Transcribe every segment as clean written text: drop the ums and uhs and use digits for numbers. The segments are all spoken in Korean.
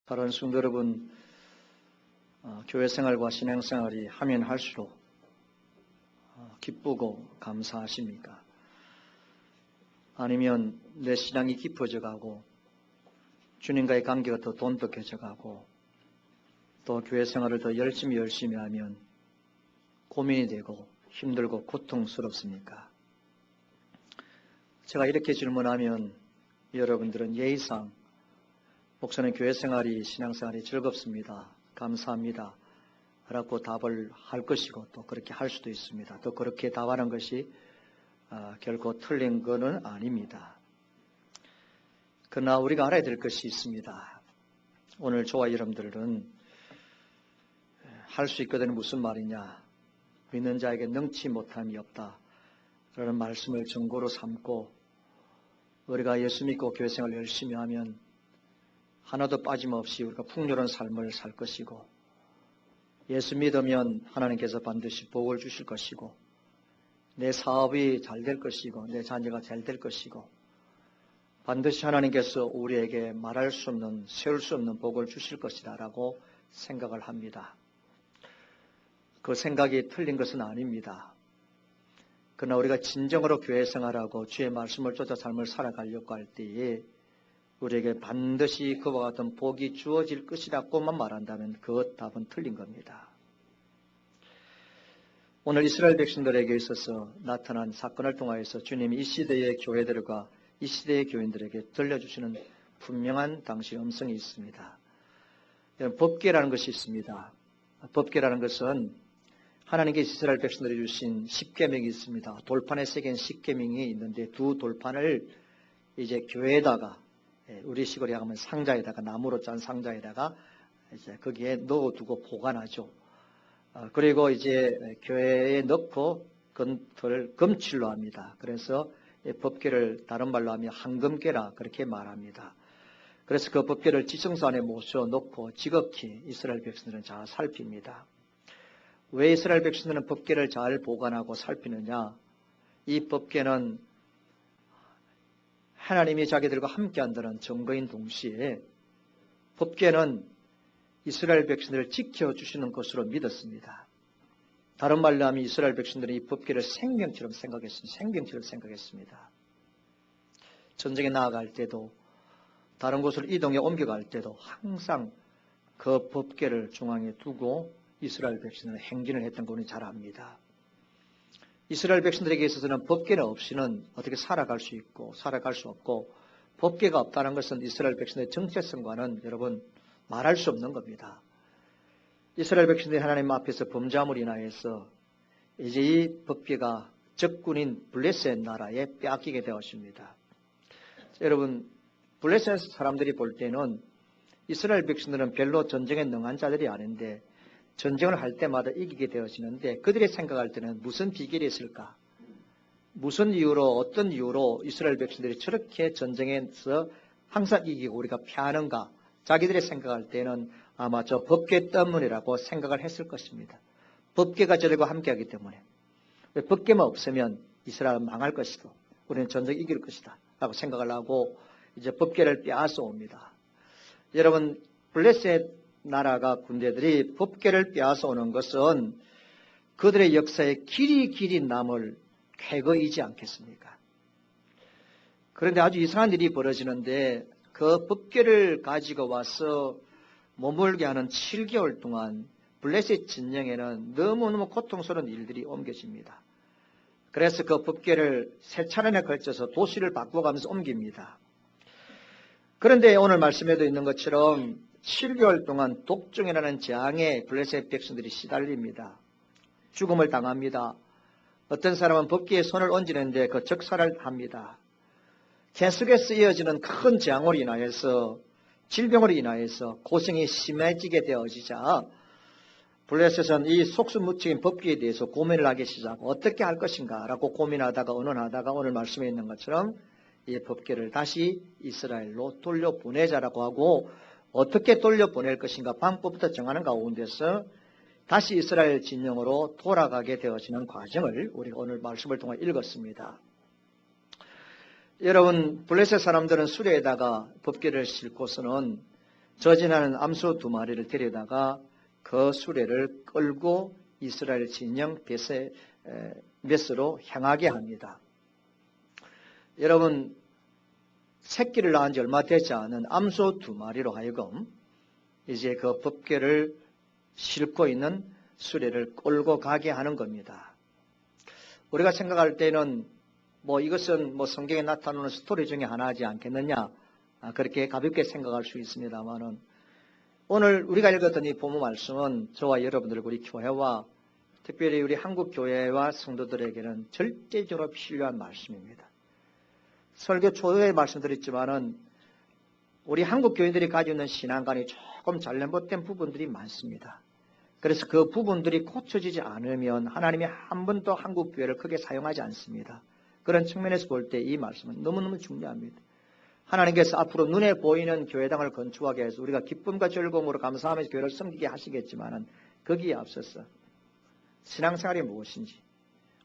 다른 성도 여러분, 교회 생활과 신앙 생활이 하면 할수록 기쁘고 감사하십니까? 아니면 내 신앙이 깊어져 가고 주님과의 관계가 더 돈독해져 가고 또 교회 생활을 더 열심히 하면 고민이 되고 힘들고 고통스럽습니까? 제가 이렇게 질문하면 여러분들은 예의상 목사님 교회 생활이 신앙생활이 즐겁습니다. 감사합니다. 라고 답을 할 것이고 또 그렇게 할 수도 있습니다. 또 그렇게 답하는 것이 결코 틀린 것은 아닙니다. 그러나 우리가 알아야 될 것이 있습니다. 오늘 저와 여러분들은 할 수 있거든 무슨 말이냐. 믿는 자에게 능치 못함이 없다. 라는 말씀을 전고로 삼고 우리가 예수 믿고 교회 생활을 열심히 하면 하나도 빠짐없이 우리가 풍요로운 삶을 살 것이고 예수 믿으면 하나님께서 반드시 복을 주실 것이고 내 사업이 잘 될 것이고 내 자녀가 잘 될 것이고 반드시 하나님께서 우리에게 말할 수 없는 세울 수 없는 복을 주실 것이다 라고 생각을 합니다. 그 생각이 틀린 것은 아닙니다. 그러나 우리가 진정으로 교회 생활하고 주의 말씀을 쫓아 삶을 살아가려고 할 때에 우리에게 반드시 그와 같은 복이 주어질 것이라고만 말한다면 그 답은 틀린 겁니다. 오늘 이스라엘 백성들에게 있어서 나타난 사건을 통하여서 주님이 이 시대의 교회들과 이 시대의 교인들에게 들려주시는 분명한 당시의 음성이 있습니다. 법궤라는 것이 있습니다. 법궤라는 것은 하나님께서 이스라엘 백성들이 주신 십계명이 있습니다. 돌판에 새긴 십계명이 있는데 두 돌판을 이제 교회에다가 우리 식으로 하면 상자에다가 나무로 짠 상자에다가 이제 거기에 넣어두고 보관하죠. 그리고 이제 교회에 넣고 건틀을 금칠로 합니다. 그래서 법궤를 다른 말로 하면 황금궤라 그렇게 말합니다. 그래서 그 법궤를 지성소 안에 모셔놓고 지극히 이스라엘 백성들은 잘 살핍니다. 왜 이스라엘 백성들은 법궤를 잘 보관하고 살피느냐? 이 법궤는 하나님이 자기들과 함께 한다는 증거인 동시에 법궤는 이스라엘 백성들을 지켜주시는 것으로 믿었습니다. 다른 말로 하면 이스라엘 백성들은 이 법궤를 생명처럼 생각했습니다. 전쟁에 나아갈 때도 다른 곳으로 이동해 옮겨갈 때도 항상 그 법궤를 중앙에 두고 이스라엘 백성들은 행진을 했던 거 우리 잘 압니다. 이스라엘 백성들에게 있어서는 법궤는 없이는 어떻게 살아갈 수 있고 살아갈 수 없고 법궤가 없다는 것은 이스라엘 백성들의 정체성과는 여러분 말할 수 없는 겁니다. 이스라엘 백성들이 하나님 앞에서 범죄함으로 인하여서 이제 이 법궤가 적군인 블레셋 나라에 빼앗기게 되었습니다. 여러분 블레셋 사람들이 볼 때는 이스라엘 백성들은 별로 전쟁에 능한 자들이 아닌데 전쟁을 할 때마다 이기게 되어지는데 그들이 생각할 때는 무슨 비결이 있을까? 무슨 이유로 어떤 이유로 이스라엘 백성들이 저렇게 전쟁에서 항상 이기고 우리가 패하는가? 자기들이 생각할 때는 아마 저 법궤 때문이라고 생각을 했을 것입니다. 법궤가 저들과 함께하기 때문에 법궤만 없으면 이스라엘은 망할 것이고 우리는 전쟁 이길 것이다 라고 생각을 하고 이제 법궤를 빼앗아 옵니다. 여러분 블레셋 나라가 군대들이 법궤를 빼앗아 오는 것은 그들의 역사에 길이 남을 쾌거이지 않겠습니까? 그런데 아주 이상한 일이 벌어지는데 그 법궤를 가지고 와서 머물게 하는 7개월 동안 블레셋 진영에는 너무너무 고통스러운 일들이 옮겨집니다. 그래서 그 법궤를 세 차례에 걸쳐서 도시를 바꿔가면서 옮깁니다. 그런데 오늘 말씀에도 있는 것처럼 7개월 동안 독종이라는 재앙에 블레셋 백성들이 시달립니다. 죽음을 당합니다. 어떤 사람은 법궤에 손을 얹는데 그 적살을 합니다. 계속해서 이어지는 큰 재앙으로 인하여서 질병으로 인하여서 고생이 심해지게 되어지자 블레셋은 이 속수무책인 법궤에 대해서 고민을 하기 시작하고 어떻게 할 것인가 라고 고민하다가 의논하다가 오늘 말씀에 있는 것처럼 이 법궤를 다시 이스라엘로 돌려보내자라고 하고 어떻게 돌려보낼 것인가 방법부터 정하는 가운데서 다시 이스라엘 진영으로 돌아가게 되어지는 과정을 우리가 오늘 말씀을 통해 읽었습니다. 여러분 블레셋 사람들은 수레에다가 법궤를 싣고서는 저진하는 암소 2마리를 데려다가 그 수레를 끌고 이스라엘 진영 벳으로 향하게 합니다. 여러분, 새끼를 낳은 지 얼마 되지 않은 암소 2마리로 하여금 이제 그 법궤를 싣고 있는 수레를 끌고 가게 하는 겁니다. 우리가 생각할 때는 이것은 성경에 나타나는 스토리 중에 하나지 않겠느냐, 그렇게 가볍게 생각할 수 있습니다만은, 오늘 우리가 읽었던 이 본문 말씀은 저와 여러분들, 우리 교회와 특별히 우리 한국 교회와 성도들에게는 절대적으로 필요한 말씀입니다. 설교 초에 말씀드렸지만은 우리 한국 교인들이 가지고 있는 신앙관이 조금 잘못된 부분들이 많습니다. 그래서 그 부분들이 고쳐지지 않으면 하나님이 한 번도 한국 교회를 크게 사용하지 않습니다. 그런 측면에서 볼 때 이 말씀은 너무너무 중요합니다. 하나님께서 앞으로 눈에 보이는 교회당을 건축하게 해서 우리가 기쁨과 즐거움으로 감사하면서 교회를 섬기게 하시겠지만은 거기에 앞서서 신앙생활이 무엇인지,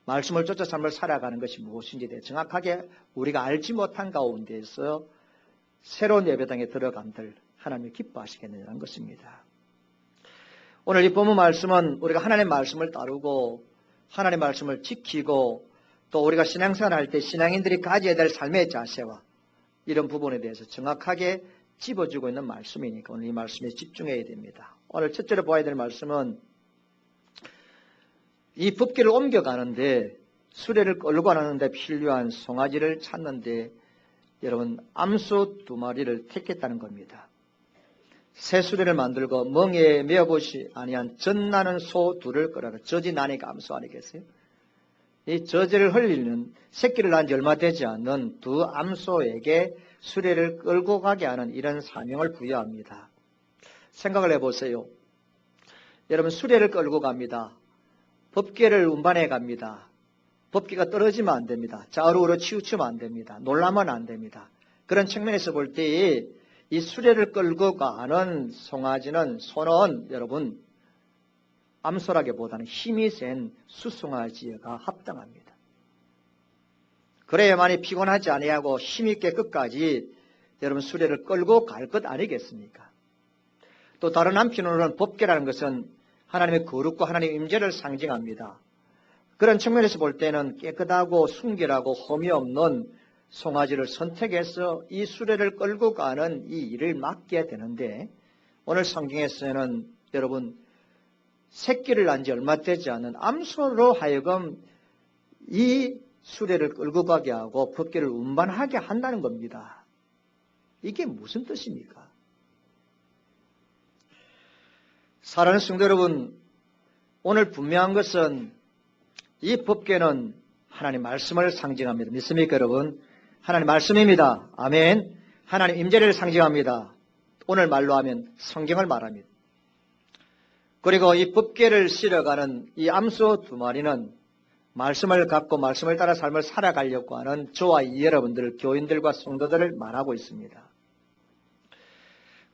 말씀을 쫓아 삶을 살아가는 것이 무엇인지에 대해 정확하게 우리가 알지 못한 가운데에서 새로운 예배당에 들어간들 하나님이 기뻐하시겠느냐는 것입니다. 오늘 이 본문 말씀은 우리가 하나님의 말씀을 따르고 하나님의 말씀을 지키고 또 우리가 신앙생활을 할 때 신앙인들이 가져야 될 삶의 자세와 이런 부분에 대해서 정확하게 짚어주고 있는 말씀이니까 오늘 이 말씀에 집중해야 됩니다. 오늘 첫째로 보아야 될 말씀은 이 법궤를 옮겨가는데 수레를 끌고 가는데 필요한 송아지를 찾는데 여러분 암소 2마리를 택했다는 겁니다. 새 수레를 만들고 멍에에 메어보시 아니한 젖나는 소 2를 끌어가. 젖이 나니까 암소 아니겠어요? 이 젖을 흘리는 새끼를 낳은 지 얼마 되지 않는 2 암소에게 수레를 끌고 가게 하는 이런 사명을 부여합니다. 생각을 해보세요. 여러분 수레를 끌고 갑니다. 법궤를 운반해 갑니다. 법궤가 떨어지면 안 됩니다. 좌우로 치우치면 안 됩니다. 놀라면 안 됩니다. 그런 측면에서 볼 때 이 수레를 끌고 가는 송아지는 소는 여러분 암소라기보다는 힘이 센 수송아지가 합당합니다. 그래야만이 피곤하지 아니하고 힘있게 끝까지 여러분 수레를 끌고 갈 것 아니겠습니까? 또 다른 한편으로는 법궤라는 것은 하나님의 거룩과 하나님의 임재를 상징합니다. 그런 측면에서 볼 때는 깨끗하고 순결하고 흠이 없는 송아지를 선택해서 이 수레를 끌고 가는 이 일을 맡게 되는데 오늘 성경에서는 여러분 새끼를 낳은 지 얼마 되지 않은 암소로 하여금 이 수레를 끌고 가게 하고 법궤를 운반하게 한다는 겁니다. 이게 무슨 뜻입니까? 사랑하는 성도 여러분, 오늘 분명한 것은 이 법궤는 하나님 말씀을 상징합니다. 믿습니까 여러분? 하나님 말씀입니다. 아멘. 하나님 임재를 상징합니다. 오늘 말로 하면 성경을 말합니다. 그리고 이 법궤를 실어가는 이 암소 2마리는 말씀을 갖고 말씀을 따라 삶을 살아가려고 하는 저와 여러분들, 교인들과 성도들을 말하고 있습니다.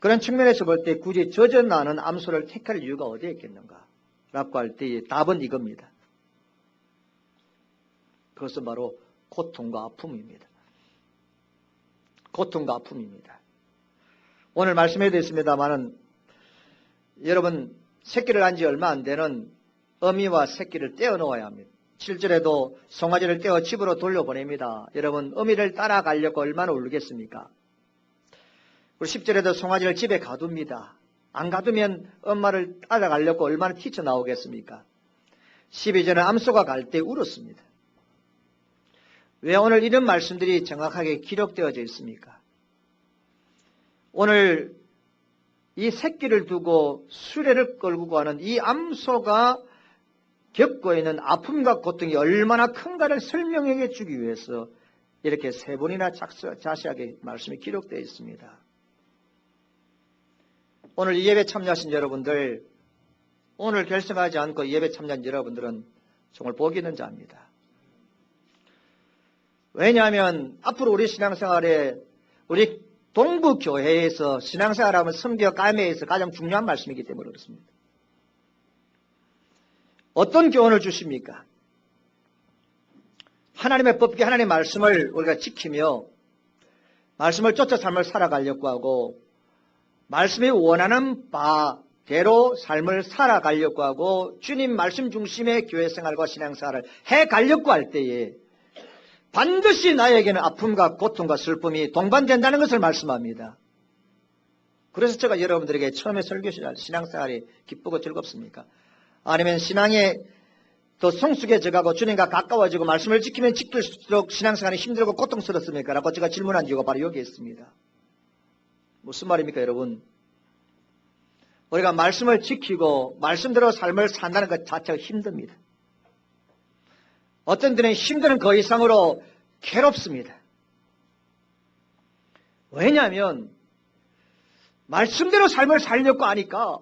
그런 측면에서 볼 때 굳이 젖어나는 암소를 택할 이유가 어디에 있겠는가? 라고 할 때 답은 이겁니다. 그것은 바로 고통과 아픔입니다. 고통과 아픔입니다. 오늘 말씀해 드렸습니다마는 여러분 새끼를 낳은 지 얼마 안 되는 어미와 새끼를 떼어 놓아야 합니다. 7절에도 송아지를 떼어 집으로 돌려보냅니다. 여러분 어미를 따라가려고 얼마나 울겠습니까? 그리고 10절에도 송아지를 집에 가둡니다. 안 가두면 엄마를 따라가려고 얼마나 튀쳐나오겠습니까? 12절은 암소가 갈 때 울었습니다. 왜 오늘 이런 말씀들이 정확하게 기록되어져 있습니까? 오늘 이 새끼를 두고 수레를 끌고 가는 이 암소가 겪고 있는 아픔과 고통이 얼마나 큰가를 설명해 주기 위해서 이렇게 3번이나 자세하게 말씀이 기록되어 있습니다. 오늘 이 예배 참여하신 여러분들, 오늘 결정하지 않고 이 예배 참여한 여러분들은 정말 복이 있는 자입니다. 왜냐하면 앞으로 우리 신앙생활에 우리 동부교회에서 신앙생활하면 섬겨 감회에서 가장 중요한 말씀이기 때문에 그렇습니다. 어떤 교훈을 주십니까? 하나님의 법궤, 하나님의 말씀을 우리가 지키며 말씀을 쫓아 삶을 살아가려고 하고 말씀이 원하는 바대로 삶을 살아가려고 하고 주님 말씀 중심의 교회 생활과 신앙생활을 해가려고 할 때에 반드시 나에게는 아픔과 고통과 슬픔이 동반된다는 것을 말씀합니다. 그래서 제가 여러분들에게 처음에 설교 시절 신앙생활이 기쁘고 즐겁습니까? 아니면 신앙에 더 성숙해져가고 주님과 가까워지고 말씀을 지키면 지킬수록 신앙생활이 힘들고 고통스럽습니까? 라고 제가 질문한 이유가 바로 여기에 있습니다. 무슨 말입니까, 여러분? 우리가 말씀을 지키고 말씀대로 삶을 산다는 것 자체가 힘듭니다. 어떤 때는 힘드는 그 이상으로 괴롭습니다. 왜냐하면 말씀대로 삶을 살려고 하니까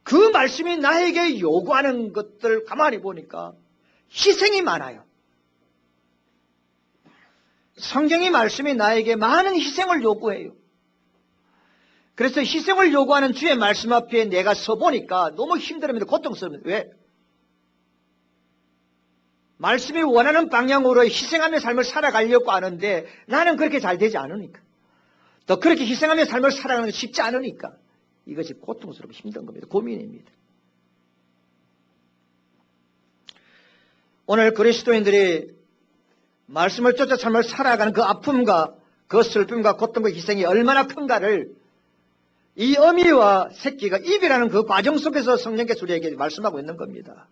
그 말씀이 나에게 요구하는 것들 가만히 보니까 희생이 많아요. 성경의 말씀이 나에게 많은 희생을 요구해요. 그래서 희생을 요구하는 주의 말씀 앞에 내가 서보니까 너무 힘들습니다. 고통스럽습니다. 왜? 말씀이 원하는 방향으로 희생하며 삶을 살아가려고 하는데 나는 그렇게 잘 되지 않으니까. 또 그렇게 희생하며 삶을 살아가는 게 쉽지 않으니까 이것이 고통스럽고 힘든 겁니다. 고민입니다. 오늘 그리스도인들이 말씀을 쫓아 삶을 살아가는 그 아픔과 그 슬픔과 고통과 희생이 얼마나 큰가를 이 어미와 새끼가 이별하는 그 과정 속에서 성령께서 우리에게 말씀하고 있는 겁니다.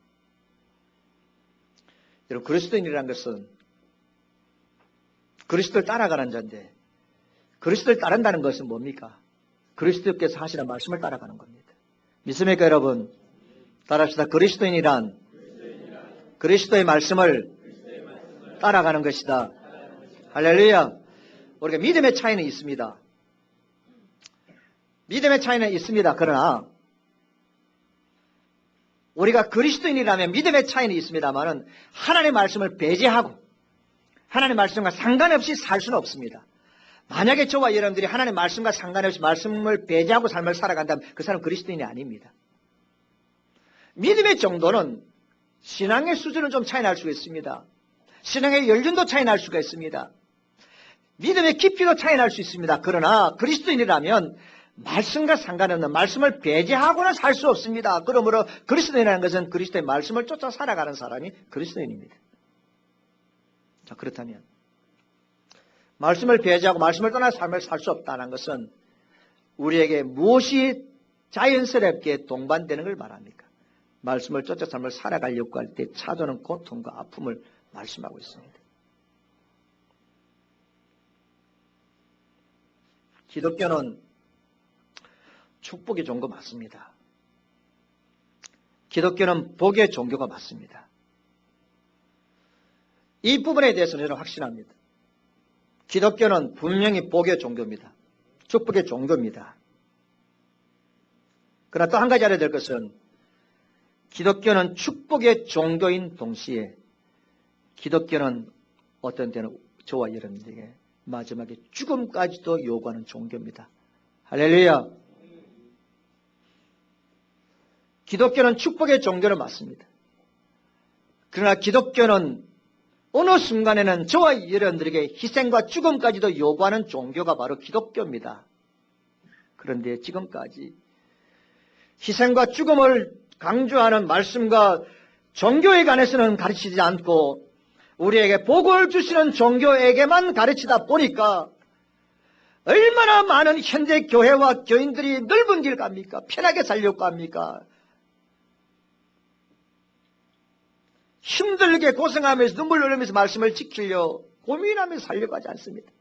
여러분, 그리스도인이라는 것은 그리스도를 따라가는 자인데 그리스도를 따른다는 것은 뭡니까? 그리스도께서 하시는 말씀을 따라가는 겁니다. 믿습니까, 여러분? 따라합시다. 그리스도인이란 그리스도의 말씀을 따라가는 것이다. 할렐루야. 우리가 믿음의 차이는 있습니다. 믿음의 차이는 있습니다. 그러나 우리가 그리스도인이라면 믿음의 차이는 있습니다만은 하나님의 말씀을 배제하고 하나님의 말씀과 상관없이 살 수는 없습니다. 만약에 저와 여러분들이 하나님의 말씀과 상관없이 말씀을 배제하고 삶을 살아간다면 그 사람은 그리스도인이 아닙니다. 믿음의 정도는 신앙의 수준은 좀 차이 날 수가 있습니다. 신앙의 연륜도 차이 날 수가 있습니다. 믿음의 깊이도 차이 날 수 있습니다. 그러나 그리스도인이라면 말씀과 상관없는 말씀을 배제하고는 살 수 없습니다. 그러므로 그리스도인이라는 것은 그리스도의 말씀을 쫓아 살아가는 사람이 그리스도인입니다. 자, 그렇다면 말씀을 배제하고 말씀을 떠나 삶을 살 수 없다는 것은 우리에게 무엇이 자연스럽게 동반되는 걸 말합니까? 말씀을 쫓아 삶을 살아가려고 할 때 찾아오는 고통과 아픔을 말씀하고 있습니다. 기독교는 축복의 종교 맞습니다. 기독교는 복의 종교가 맞습니다. 이 부분에 대해서는 저는 확신합니다. 기독교는 분명히 복의 종교입니다. 축복의 종교입니다. 그러나 또 한 가지 알아야 될 것은 기독교는 축복의 종교인 동시에 기독교는 어떤 때는 저와 여러분들에게 마지막에 죽음까지도 요구하는 종교입니다. 할렐루야. 기독교는 축복의 종교는 맞습니다. 그러나 기독교는 어느 순간에는 저와 여러분들에게 희생과 죽음까지도 요구하는 종교가 바로 기독교입니다. 그런데 지금까지 희생과 죽음을 강조하는 말씀과 종교에 관해서는 가르치지 않고 우리에게 복을 주시는 종교에게만 가르치다 보니까 얼마나 많은 현대 교회와 교인들이 넓은 길 갑니까? 편하게 살려고 합니까? 힘들게 고생하면서 눈물 흘리면서 말씀을 지키려 고민하면서 살려고 하지 않습니다.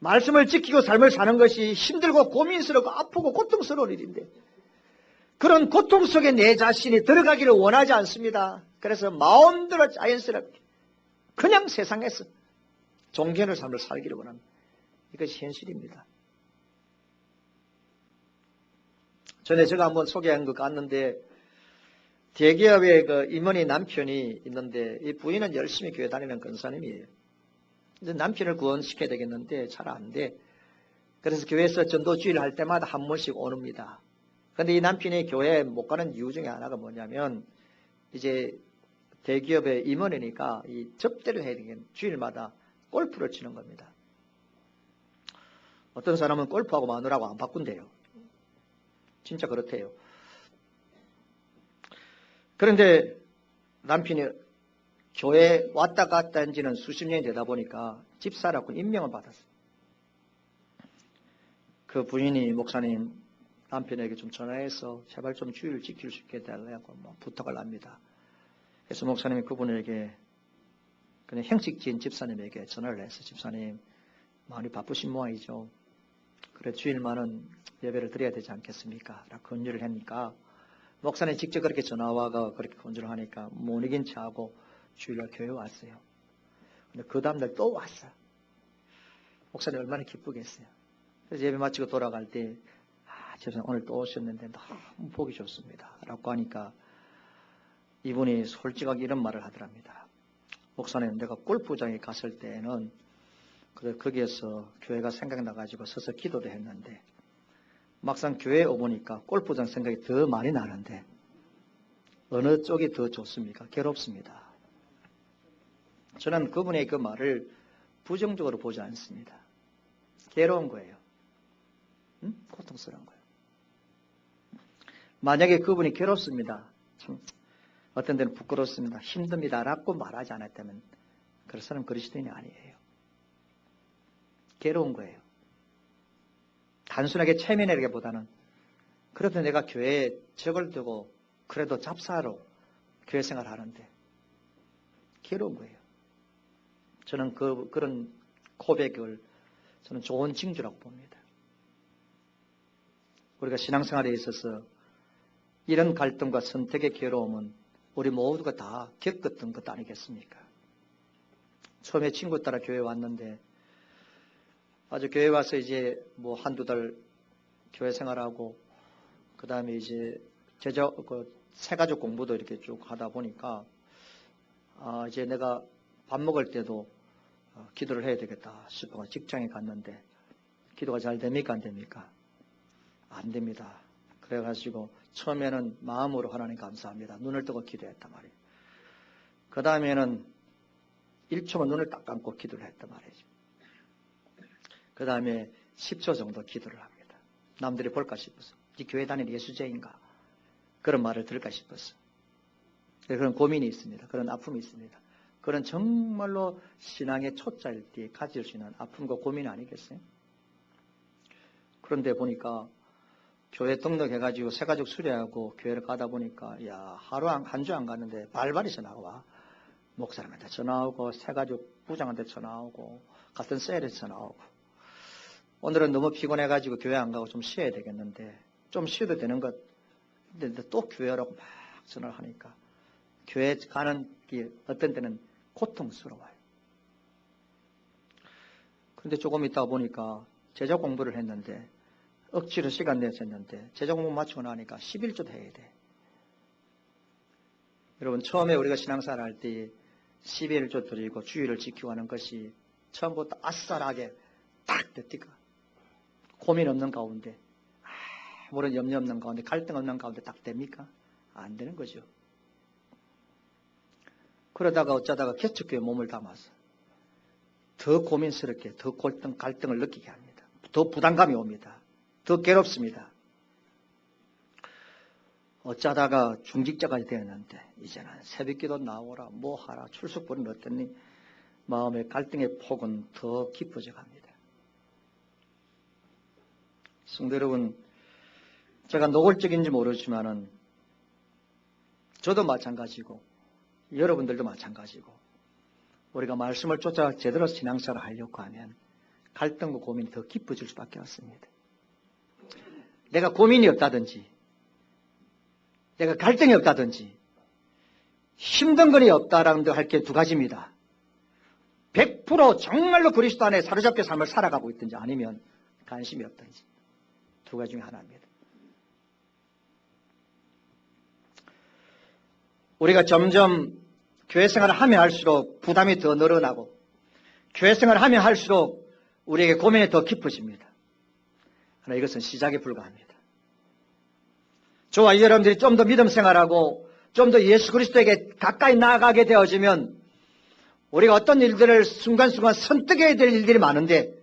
말씀을 지키고 삶을 사는 것이 힘들고 고민스럽고 아프고 고통스러운 일인데 그런 고통 속에 내 자신이 들어가기를 원하지 않습니다. 그래서 마음대로 자연스럽게 그냥 세상에서 종교의 삶을 살기를 원합니다. 이것이 현실입니다. 전에 제가 한번 소개한 것 같는데 대기업의 그 임원이 남편이 있는데 이 부인은 열심히 교회 다니는 권사님이에요. 근데 남편을 구원시켜야 되겠는데 잘 안 돼. 그래서 교회에서 전도주의를 할 때마다 한 번씩 오릅니다. 그런데 이 남편이 교회에 못 가는 이유 중에 하나가 뭐냐면 이제 대기업의 임원이니까 이 접대를 해야 되겠는 주일마다 골프를 치는 겁니다. 어떤 사람은 골프하고 마누라하고 안 바꾼대요. 진짜 그렇대요. 그런데 남편이 교회 왔다 갔다 한 지는 수십 년이 되다 보니까 집사라고 임명을 받았어요. 그 부인이 목사님 남편에게 좀 전화해서 제발 좀 주의를 지킬 수 있게 해달라고 부탁을 합니다. 그래서 목사님이 그분에게 그냥 형식지인 집사님에게 전화를 해서 집사님 많이 바쁘신 모양이죠. 그래 주일만은 예배를 드려야 되지 않겠습니까? 라고 권유를 하니까 목사님 직접 그렇게 전화와가 그렇게 권유를 하니까 못 이긴 체하고 주일날 교회 왔어요. 근데 그 다음날 또 왔어요. 목사님 얼마나 기쁘겠어요. 그래서 예배 마치고 돌아갈 때 집사님 오늘 또 오셨는데 너무 보기 좋습니다. 라고 하니까 이분이 솔직하게 이런 말을 하더랍니다. 목사님 내가 골프장에 갔을 때는 거기에서 교회가 생각나가지고 서서 기도도 했는데 막상 교회에 오보니까 골프장 생각이 더 많이 나는데 어느 쪽이 더 좋습니까? 괴롭습니다. 저는 그분의 그 말을 부정적으로 보지 않습니다. 괴로운 거예요. 고통스러운 거예요. 만약에 그분이 괴롭습니다. 참 어떤 데는 부끄럽습니다. 힘듭니다. 라고 말하지 않았다면 그 사람은 그리스도인이 아니에요. 괴로운 거예요. 단순하게 체면이라기보다는 그래도 내가 교회에 적을 두고 그래도 잡사로 교회 생활을 하는데 괴로운 거예요. 저는 그런 고백을 저는 좋은 징조라고 봅니다. 우리가 신앙생활에 있어서 이런 갈등과 선택의 괴로움은 우리 모두가 다 겪었던 것 아니겠습니까? 처음에 친구 따라 교회 왔는데 아주 교회 와서 이제 뭐 한두 달 교회 생활하고 그 다음에 이제 새가족 공부도 이렇게 쭉 하다 보니까 이제 내가 밥 먹을 때도 기도를 해야 되겠다 싶어 직장에 갔는데 기도가 잘 됩니까? 안 됩니까? 안 됩니다. 그래가지고 처음에는 마음으로 하나님 감사합니다. 눈을 뜨고 기도했단 말이에요. 그 다음에는 1초만 눈을 딱 감고 기도를 했단 말이죠. 그 다음에 10초 정도 기도를 합니다. 남들이 볼까 싶어서. 이 교회 다니는 예수제인가? 그런 말을 들을까 싶어서. 그런 고민이 있습니다. 그런 아픔이 있습니다. 그런 정말로 신앙의 초짜일 때 가질 수 있는 아픔과 고민 아니겠어요? 그런데 보니까 교회 등록해가지고 새가족 수료하고 교회를 가다 보니까 하루 한 주 안 갔는데 발발이 전화가 와. 목사님한테 전화 오고 새가족 부장한테 전화 오고 같은 셀에서 전화 오고 오늘은 너무 피곤해가지고 교회 안 가고 좀 쉬어야 되겠는데 좀 쉬어도 되는 것 근데 또 교회라고 막 전화를 하니까 교회 가는 게 어떤 때는 고통스러워요. 그런데 조금 있다 보니까 제자 공부를 했는데 억지로 시간 내서 했는데 제자 공부 마치고 나니까 11조도 해야 돼. 여러분 처음에 우리가 신앙생활 할 때 11조 드리고 주의를 지키고 하는 것이 처음부터 아싸하게 딱 됐니까 고민 없는 가운데 아무런 염려 없는 가운데 갈등 없는 가운데 딱 됩니까? 안 되는 거죠. 그러다가 어쩌다가 개척교회에 몸을 담아서 더 고민스럽게 더 갈등을 느끼게 합니다. 더 부담감이 옵니다. 더 괴롭습니다. 어쩌다가 중직자까지 되었는데 이제는 새벽기도 나오라 뭐 하라 출석부를 넣었더니 마음의 갈등의 폭은 더 깊어져 갑니다. 성도 여러분, 제가 노골적인지 모르지만은 저도 마찬가지고 여러분들도 마찬가지고 우리가 말씀을 쫓아 제대로 신앙생활을 하려고 하면 갈등과 고민이 더 깊어질 수밖에 없습니다. 내가 고민이 없다든지 내가 갈등이 없다든지 힘든 건이 없다라는 데 할 게 두 가지입니다. 100% 정말로 그리스도 안에 사로잡혀 삶을 살아가고 있든지 아니면 관심이 없든지 두 가지 중에 하나입니다. 우리가 점점 교회 생활을 하면 할수록 부담이 더 늘어나고 교회 생활을 하면 할수록 우리에게 고민이 더 깊어집니다. 그러나 이것은 시작에 불과합니다. 저와 여러분들이 좀 더 믿음 생활하고 좀 더 예수 그리스도에게 가까이 나아가게 되어지면 우리가 어떤 일들을 순간순간 선택해야 될 일들이 많은데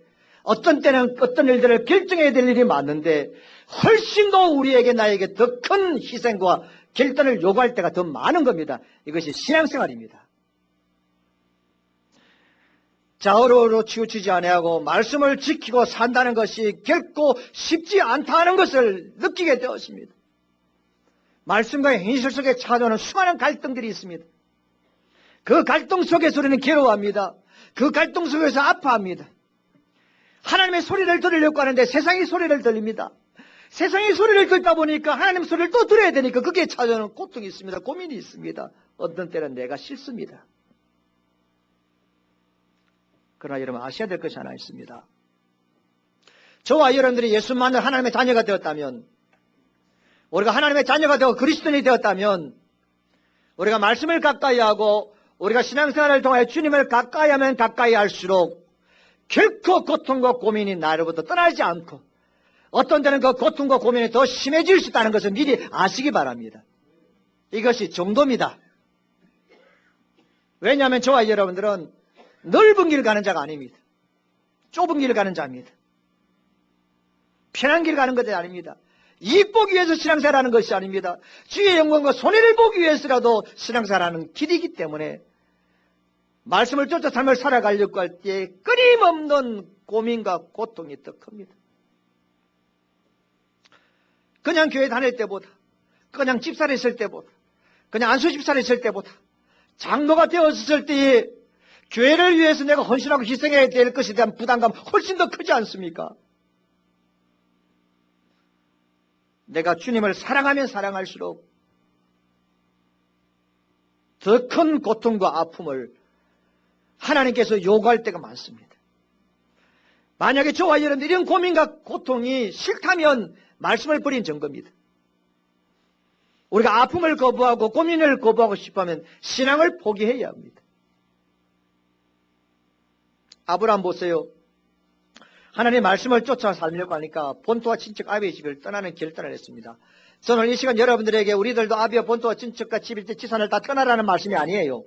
어떤 때는 어떤 일들을 결정해야 될 일이 많은데 훨씬 더 우리에게 나에게 더 큰 희생과 결단을 요구할 때가 더 많은 겁니다. 이것이 신앙생활입니다. 좌우로 치우치지 아니하고 말씀을 지키고 산다는 것이 결코 쉽지 않다는 것을 느끼게 되었습니다. 말씀과 현실 속에 찾아오는 수많은 갈등들이 있습니다. 그 갈등 속에서 우리는 괴로워합니다. 그 갈등 속에서 아파합니다. 하나님의 소리를 들으려고 하는데 세상의 소리를 들립니다. 세상의 소리를 듣다 보니까 하나님 소리를 또 들어야 되니까 거기에 찾아오는 고통이 있습니다. 고민이 있습니다. 어떤 때는 내가 싫습니다. 그러나 여러분 아셔야 될 것이 하나 있습니다. 저와 여러분들이 예수만을 하나님의 자녀가 되었다면, 우리가 하나님의 자녀가 되고 그리스도인이 되었다면, 우리가 말씀을 가까이 하고 우리가 신앙생활을 통하여 주님을 가까이 하면 가까이 할수록 결코 고통과 고민이 나로부터 떠나지 않고 어떤 때는 그 고통과 고민이 더 심해질 수 있다는 것을 미리 아시기 바랍니다. 이것이 정도입니다. 왜냐하면 저와 여러분들은 넓은 길 가는 자가 아닙니다. 좁은 길 가는 자입니다. 편한 길 가는 것이 아닙니다. 이익 보기 위해서 신앙생활하는 것이 아닙니다. 주의 영광과 손해를 보기 위해서라도 신앙생활하는 길이기 때문에 말씀을 쫓아 삶을 살아가려고 할 때 끊임없는 고민과 고통이 더 큽니다. 그냥 교회 다닐 때보다, 그냥 집사를 했을 때보다, 그냥 안수 집사를 했을 때보다, 장로가 되었을 때에 교회를 위해서 내가 헌신하고 희생해야 될 것에 대한 부담감 훨씬 더 크지 않습니까? 내가 주님을 사랑하면 사랑할수록 더 큰 고통과 아픔을 하나님께서 요구할 때가 많습니다. 만약에 저와 여러분들 이런 고민과 고통이 싫다면 말씀을 버린 증거입니다. 우리가 아픔을 거부하고 고민을 거부하고 싶으면 신앙을 포기해야 합니다. 아브라함 보세요. 하나님의 말씀을 쫓아 살려고 하니까 본토와 친척 아비의 집을 떠나는 결단을 했습니다. 저는 이 시간 여러분들에게 우리들도 아비와 본토와 친척과 집일 때 지산을 다 떠나라는 말씀이 아니에요.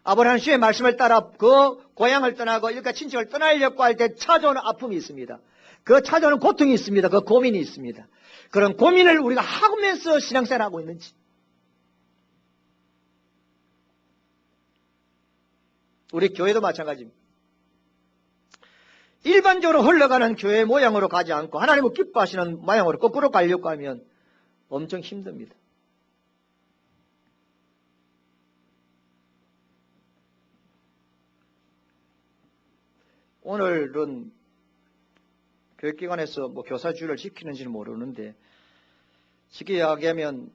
아브라함 주의 말씀을 따라 그 고향을 떠나고 일가 친척을 떠나려고 할 때 찾아오는 아픔이 있습니다. 그 찾아오는 고통이 있습니다. 그 고민이 있습니다. 그런 고민을 우리가 하면서 신앙생활을 하고 있는지, 우리 교회도 마찬가지입니다. 일반적으로 흘러가는 교회 모양으로 가지 않고 하나님을 기뻐하시는 모양으로 거꾸로 가려고 하면 엄청 힘듭니다. 오늘은 교육기관에서 교사주의를 지키는지는 모르는데, 쉽게 이야기하면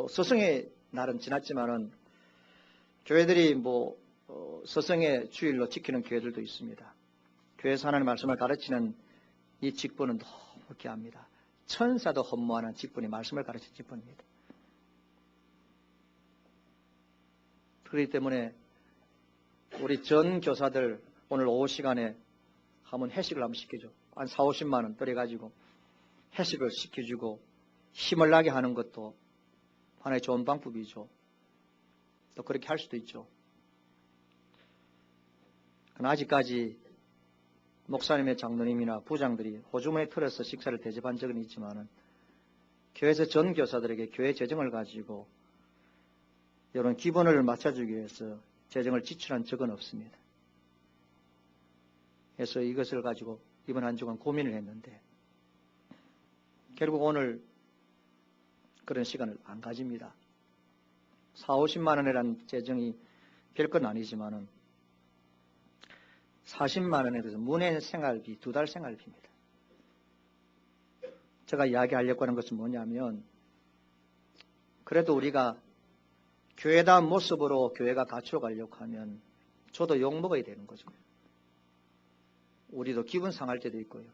스승의 날은 지났지만은 교회들이 스승의 주일로 지키는 교회들도 있습니다. 교회에서 하나님의 말씀을 가르치는 이 직분은 너무 귀합니다. 천사도 헌무하는 직분이 말씀을 가르치는 직분입니다. 그렇기 때문에 우리 전 교사들 오늘 오후 시간에 한번 회식을 한번 시켜줘. 한 4, 50만 원 들여가지고 회식을 시켜주고 힘을 나게 하는 것도 하나의 좋은 방법이죠. 또 그렇게 할 수도 있죠. 그러나 아직까지 목사님의 장로님이나 부장들이 호주머니에 틀어서 식사를 대접한 적은 있지만은 교회에서 전 교사들에게 교회 재정을 가지고 이런 기본을 맞춰주기 위해서 재정을 지출한 적은 없습니다. 그래서 이것을 가지고 이번 한 주간 고민을 했는데 결국 오늘 그런 시간을 안 가집니다. 4, 50만 원이라는 재정이 별건 아니지만은 40만 원에 대해서 문해 생활비, 2달 생활비입니다. 제가 이야기하려고 하는 것은 뭐냐면, 그래도 우리가 교회다운 모습으로 교회가 갖추어 가려고 하면 저도 욕먹어야 되는 거죠. 우리도 기분 상할 때도 있고요.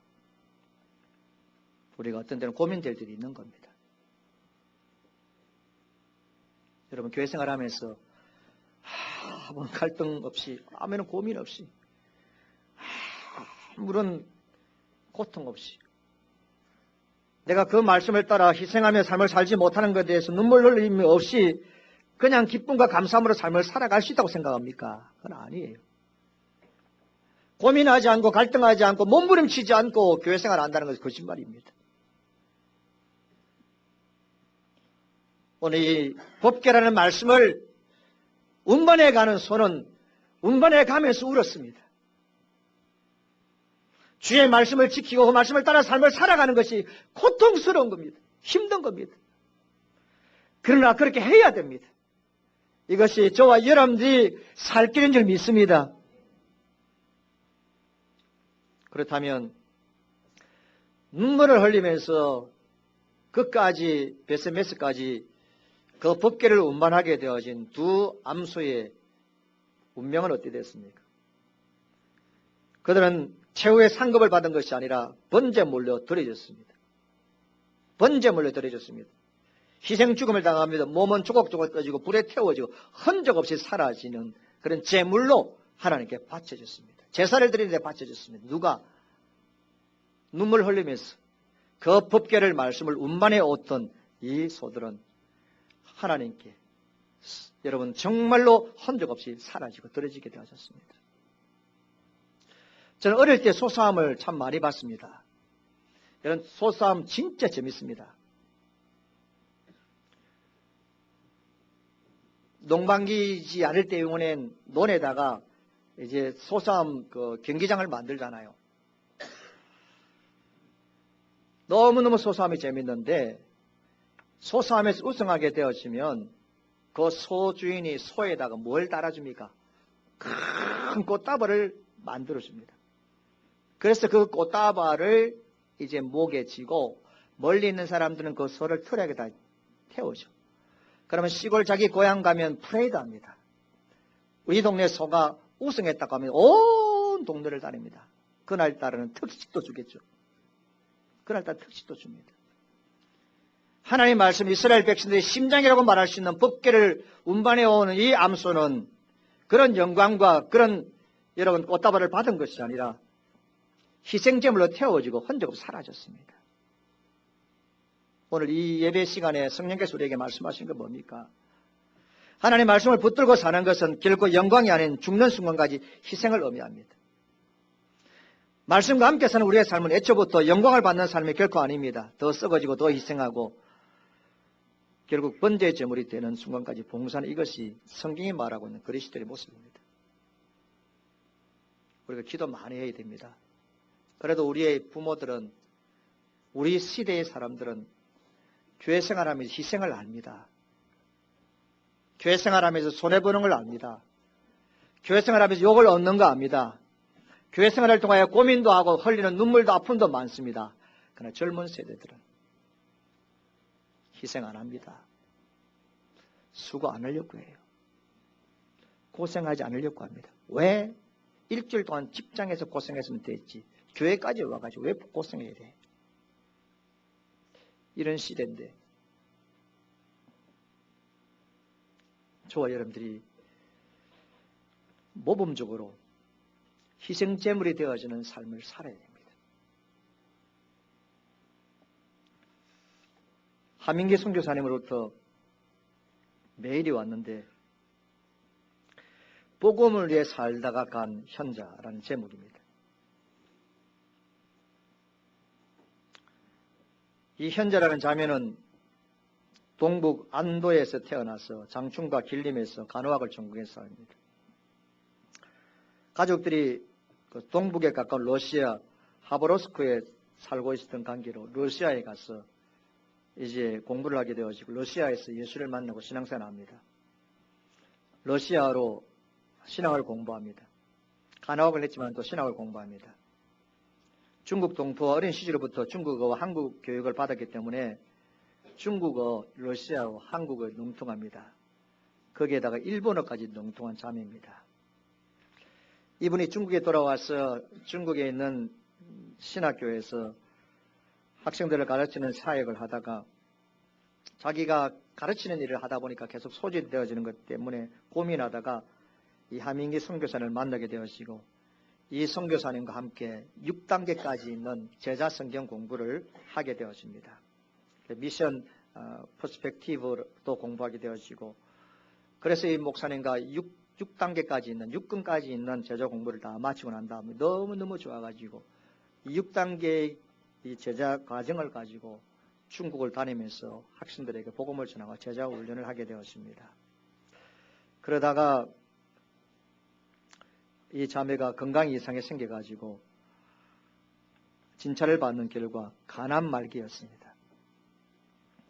우리가 어떤 때는 고민될 때도 있는 겁니다. 여러분, 교회 생활하면서 아무 갈등 없이, 아무런 고민 없이, 아무런 고통 없이, 내가 그 말씀을 따라 희생하며 삶을 살지 못하는 것에 대해서 눈물 흘림 없이 그냥 기쁨과 감사함으로 삶을 살아갈 수 있다고 생각합니까? 그건 아니에요. 고민하지 않고 갈등하지 않고 몸부림치지 않고 교회 생활을 한다는 것은 거짓말입니다. 오늘 이 법궤라는 말씀을 운반해 가는 소는 운반해 가면서 울었습니다. 주의 말씀을 지키고 그 말씀을 따라 삶을 살아가는 것이 고통스러운 겁니다. 힘든 겁니다. 그러나 그렇게 해야 됩니다. 이것이 저와 여러분들이 살 길인 줄 믿습니다. 그렇다면 눈물을 흘리면서 끝까지 베세메스까지 그 법궤를 운반하게 되어진 두 암소의 운명은 어떻게 됐습니까? 그들은 최후의 상급을 받은 것이 아니라 번제물로 드려졌습니다. 번제물로 드려졌습니다. 희생 죽음을 당합니다. 몸은 조각조각 떠지고 불에 태워지고 흔적 없이 사라지는 그런 제물로 하나님께 바쳐졌습니다. 제사를 드리는데 바쳐졌습니다. 누가? 눈물 흘리면서 그 법궤를 말씀을 운반해 오던 이 소들은 하나님께 여러분 정말로 흔적 없이 사라지고 드려지게 되어졌습니다. 저는 어릴 때 소싸움을 참 많이 봤습니다. 이런 소싸움 진짜 재밌습니다. 농방기지 않을 때 이번엔 논에다가 이제 소싸움 그 경기장을 만들잖아요. 너무너무 소싸움이 재밌는데 소싸움에서 우승하게 되어지면 그 소주인이 소에다가 뭘 달아줍니까? 큰 꽃다발을 만들어줍니다. 그래서 그 꽃다발을 이제 목에 쥐고 멀리 있는 사람들은 그 소를 트럭에다 태우죠. 그러면 시골 자기 고향 가면 프레이드 합니다. 우리 동네 소가 우승했다고 하면 온 동네를 다닙니다. 그날따라는 특식도 주겠죠. 그날따라 특식도 줍니다. 하나님 말씀 이스라엘 백성들의 심장이라고 말할 수 있는 법궤를 운반해 오는 이 암소는 그런 영광과 그런 여러분 꽃다발을 받은 것이 아니라 희생제물로 태워지고 흔적 없이 사라졌습니다. 오늘 이 예배 시간에 성령께서 우리에게 말씀하신 건 뭡니까? 하나님 말씀을 붙들고 사는 것은 결코 영광이 아닌 죽는 순간까지 희생을 의미합니다. 말씀과 함께 사는 우리의 삶은 애초부터 영광을 받는 삶이 결코 아닙니다. 더 썩어지고 더 희생하고 결국 번제의 제물이 되는 순간까지 봉사하는 이것이 성경이 말하고 있는 그리스도의 모습입니다. 우리가 기도 많이 해야 됩니다. 그래도 우리의 부모들은 우리 시대의 사람들은 교회 생활하면서 희생을 압니다. 교회 생활하면서 손해보는 걸 압니다. 교회 생활하면서 욕을 얻는 거 압니다. 교회 생활을 통하여 고민도 하고 흘리는 눈물도 아픔도 많습니다. 그러나 젊은 세대들은 희생 안 합니다. 수고 안 하려고 해요. 고생하지 않으려고 합니다. 왜? 일주일 동안 직장에서 고생했으면 됐지. 교회까지 와가지고 왜 고생해야 돼? 이런 시대인데 저와 여러분들이 모범적으로 희생제물이 되어지는 삶을 살아야 됩니다. 하민기 선교사님으로부터 메일이 왔는데 복음을 위해 살다가 간 현자라는 제목입니다. 이 현자라는 자매는 동북 안도에서 태어나서 장충과 길림에서 간호학을 전공해서 삽니다. 가족들이 그 동북에 가까운 러시아 하버로스크에 살고 있었던 관계로 러시아에 가서 이제 공부를 하게 되어지고 러시아에서 예수를 만나고 신앙생활을 합니다. 러시아로 신앙을 공부합니다. 간호학을 했지만 또 신학을 공부합니다. 중국 동포와 어린 시절부터 중국어와 한국 교육을 받았기 때문에 중국어, 러시아어, 한국어 능통합니다. 거기에다가 일본어까지 능통한 자매입니다. 이분이 중국에 돌아와서 중국에 있는 신학교에서 학생들을 가르치는 사역을 하다가 자기가 가르치는 일을 하다 보니까 계속 소진되어지는 것 때문에 고민하다가 이 하민기 선교사를 만나게 되었고 이 선교사님과 함께 6단계까지 있는 제자 성경 공부를 하게 되었습니다. 미션 퍼스펙티브도 공부하게 되어지고 그래서 이 목사님과 6단계까지 있는 6근까지 있는 제자 공부를 다 마치고 난 다음에 너무너무 좋아가지고 이 6단계 이 제자 과정을 가지고 중국을 다니면서 학생들에게 복음을 전하고 제자 훈련을 하게 되었습니다. 그러다가 이 자매가 건강 이상이 생겨가지고 진찰을 받는 결과 간암 말기였습니다.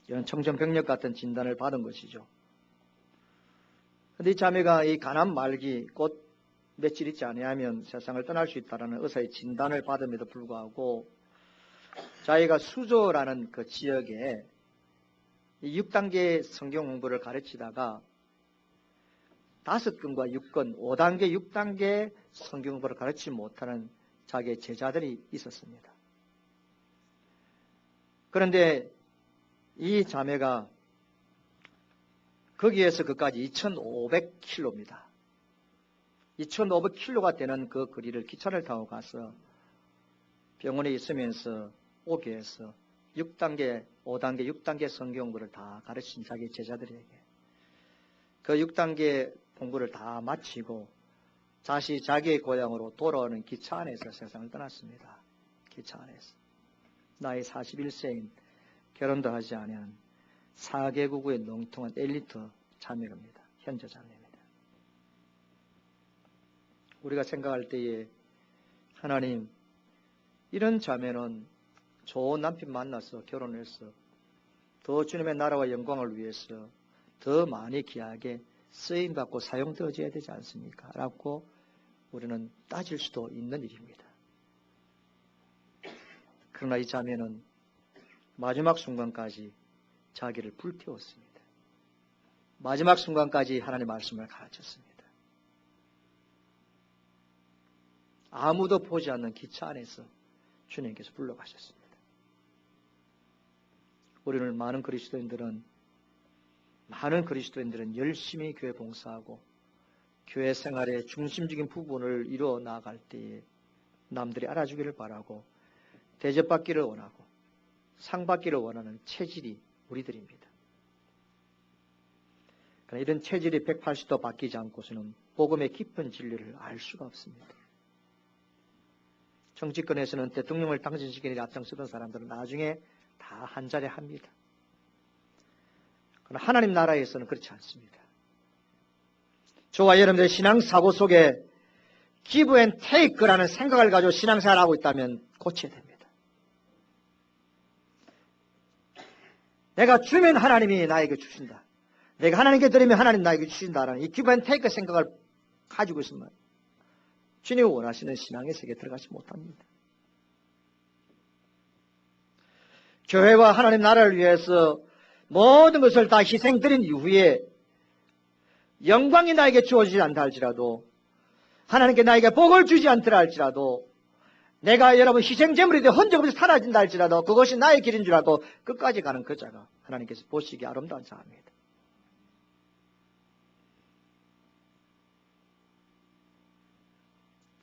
이런 청정병력 같은 진단을 받은 것이죠. 그런데 이 자매가 이 간암 말기 곧 며칠 있지 아니하면 세상을 떠날 수 있다는 의사의 진단을 받음에도 불구하고 자기가 수조라는 그 지역에 이 6단계 성경 공부를 가르치다가 5근과 6근, 5단계, 6단계 성경 공부를 가르치지 못하는 자기의 제자들이 있었습니다. 그런데 이 자매가 거기에서 그까지 2,500km입니다. 2,500km가 되는 그 거리를 기차를 타고 가서 병원에 있으면서 오게 해서 6단계, 5단계, 6단계 성경 공부를 다 가르친 자기 제자들에게 그 6단계 공부를 다 마치고 다시 자기의 고향으로 돌아오는 기차 안에서 세상을 떠났습니다. 기차 안에서. 나이 41세인 결혼도 하지 않은 4개국의 농통한 엘리트 자매입니다. 현재 자매입니다. 우리가 생각할 때에 하나님 이런 자매는 좋은 남편 만나서 결혼해서 더 주님의 나라와 영광을 위해서 더 많이 귀하게 쓰임받고 사용되어져야 되지 않습니까? 라고 우리는 따질 수도 있는 일입니다. 그러나 이 자매는 마지막 순간까지 자기를 불태웠습니다. 마지막 순간까지 하나님의 말씀을 가르쳤습니다. 아무도 보지 않는 기차 안에서 주님께서 불러가셨습니다. 우리는 많은 그리스도인들은 열심히 교회 봉사하고 교회 생활의 중심적인 부분을 이루어 나아갈 때에 남들이 알아주기를 바라고 대접받기를 원하고 상 받기를 원하는 체질이 우리들입니다. 그러나 이런 체질이 180도 바뀌지 않고서는 복음의 깊은 진리를 알 수가 없습니다. 정치권에서는 대통령을 당선시키는 데 앞장서던 사람들은 나중에 다 한자리 합니다. 그러나 하나님 나라에서는 그렇지 않습니다. 저와 여러분들의 신앙사고 속에 give and take라는 생각을 가지고 신앙생활을 하고 있다면 고쳐야 됩니다. 내가 주면 하나님이 나에게 주신다. 내가 하나님께 드리면 하나님 나에게 주신다라는 이 give and take 생각을 가지고 있으면 주님이 원하시는 신앙의 세계에 들어가지 못합니다. 교회와 하나님 나라를 위해서 모든 것을 다 희생드린 이후에 영광이 나에게 주어지지 않다 할지라도 하나님께 나에게 복을 주지 않더라 할지라도 내가 여러분 희생제물이 되어 흔적 없이 사라진다 할지라도 그것이 나의 길인 줄 알고 끝까지 가는 그 자가 하나님께서 보시기에 아름다운 자입니다.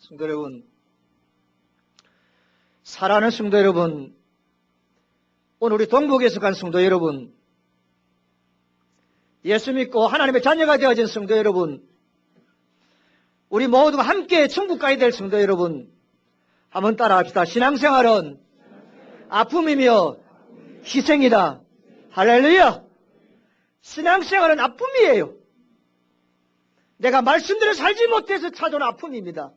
성도 여러분, 사랑하는 성도 여러분, 오늘 우리 동북에 속한 성도 여러분, 예수 믿고 하나님의 자녀가 되어진 성도 여러분, 우리 모두가 함께 천국 가야 될 성도 여러분, 한번 따라합시다. 신앙생활은 아픔이며 희생이다. 할렐루야! 신앙생활은 아픔이에요. 내가 말씀대로 살지 못해서 찾아온 아픔입니다.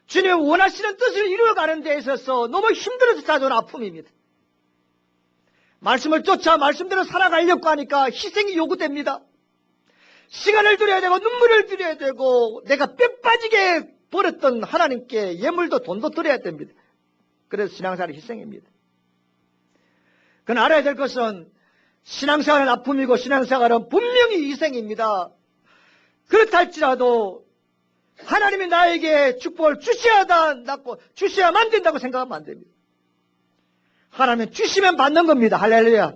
주님이 원하시는 뜻을 이루어가는 데 있어서 너무 힘들어서 찾아온 아픔입니다. 말씀을 쫓아 말씀대로 살아가려고 하니까 희생이 요구됩니다. 시간을 들여야 되고 눈물을 들여야 되고 내가 뼈 빠지게 버렸던 하나님께 예물도 돈도 드려야 됩니다. 그래서 신앙생활은 희생입니다. 그건 알아야 될 것은 신앙생활은 아픔이고 신앙생활은 분명히 희생입니다. 그렇다 할지라도 하나님이 나에게 축복을 주셔야만 된다고 생각하면 안 됩니다. 하나님은 주시면 받는 겁니다. 할렐루야.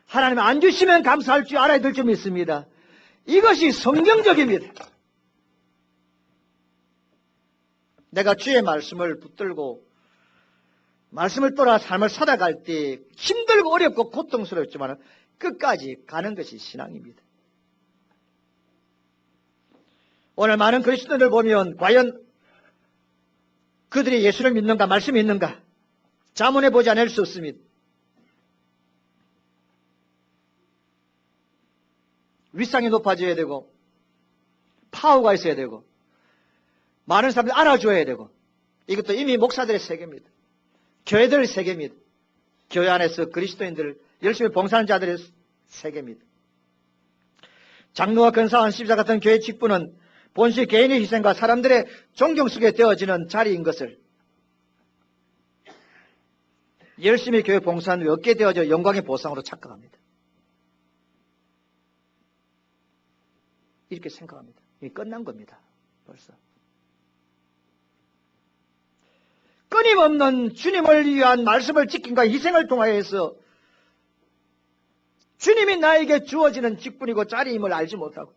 하나님은 안 주시면 감사할 줄 알아야 될 점이 있습니다. 이것이 성경적입니다. 내가 주의 말씀을 붙들고 말씀을 따라 삶을 살아갈 때 힘들고 어렵고 고통스럽지만 끝까지 가는 것이 신앙입니다. 오늘 많은 그리스도인들 보면 과연 그들이 예수를 믿는가 말씀이 있는가 자문해 보지 않을 수 없습니다. 윗상이 높아져야 되고 파워가 있어야 되고 많은 사람들이 알아줘야 되고 이것도 이미 목사들의 세계입니다. 교회들의 세계입니다. 교회 안에서 그리스도인들 열심히 봉사하는 자들의 세계입니다. 장로와 근사와 십자 같은 교회 직분은 본시 개인의 희생과 사람들의 존경 속에 되어지는 자리인 것을 열심히 교회 봉사한 후에 얻게 되어져 영광의 보상으로 착각합니다. 이렇게 생각합니다. 이게 끝난 겁니다. 벌써. 끊임없는 주님을 위한 말씀을 지킴과 희생을 통하여서 주님이 나에게 주어지는 직분이고 자리임을 알지 못하고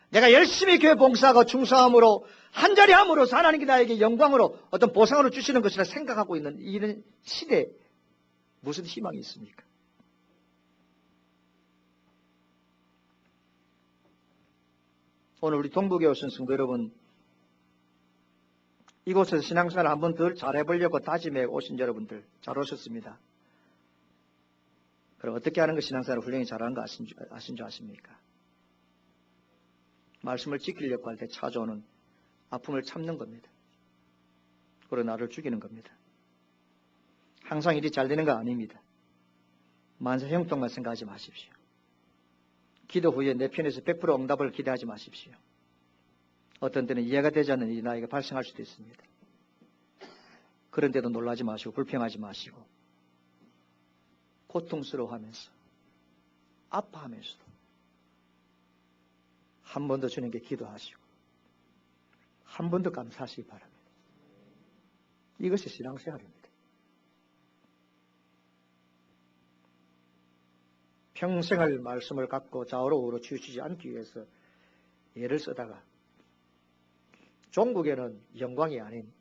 내가 열심히 교회 봉사하고 충성함으로 한자리 함으로써 하나님께 나에게 영광으로 어떤 보상으로 주시는 것이라 생각하고 있는 이런 시대에 무슨 희망이 있습니까? 오늘 우리 동부교회 오신 성도 여러분, 이곳에서 신앙생활을 한 번 더 잘해보려고 다짐해 오신 여러분들 잘 오셨습니다. 그럼 어떻게 하는 거 신앙생활을 훌륭히 잘하는 거 아신 줄 아십니까? 말씀을 지키려고 할 때 찾아오는 아픔을 참는 겁니다. 그리고 나를 죽이는 겁니다. 항상 일이 잘 되는 거 아닙니다. 만사 형통만 생각하지 마십시오. 기도 후에 내 편에서 100% 응답을 기대하지 마십시오. 어떤 때는 이해가 되지 않는 일이 나에게 발생할 수도 있습니다. 그런데도 놀라지 마시고 불평하지 마시고 고통스러워하면서 아파하면서도 한 번 더 주님께 기도하시고 한 번 더 감사하시기 바랍니다. 이것이 신앙생활입니다. 평생을 말씀을 갖고 좌우로 우로 치우치지 않기 위해서 애를 쓰다가 종국에는 영광이 아닌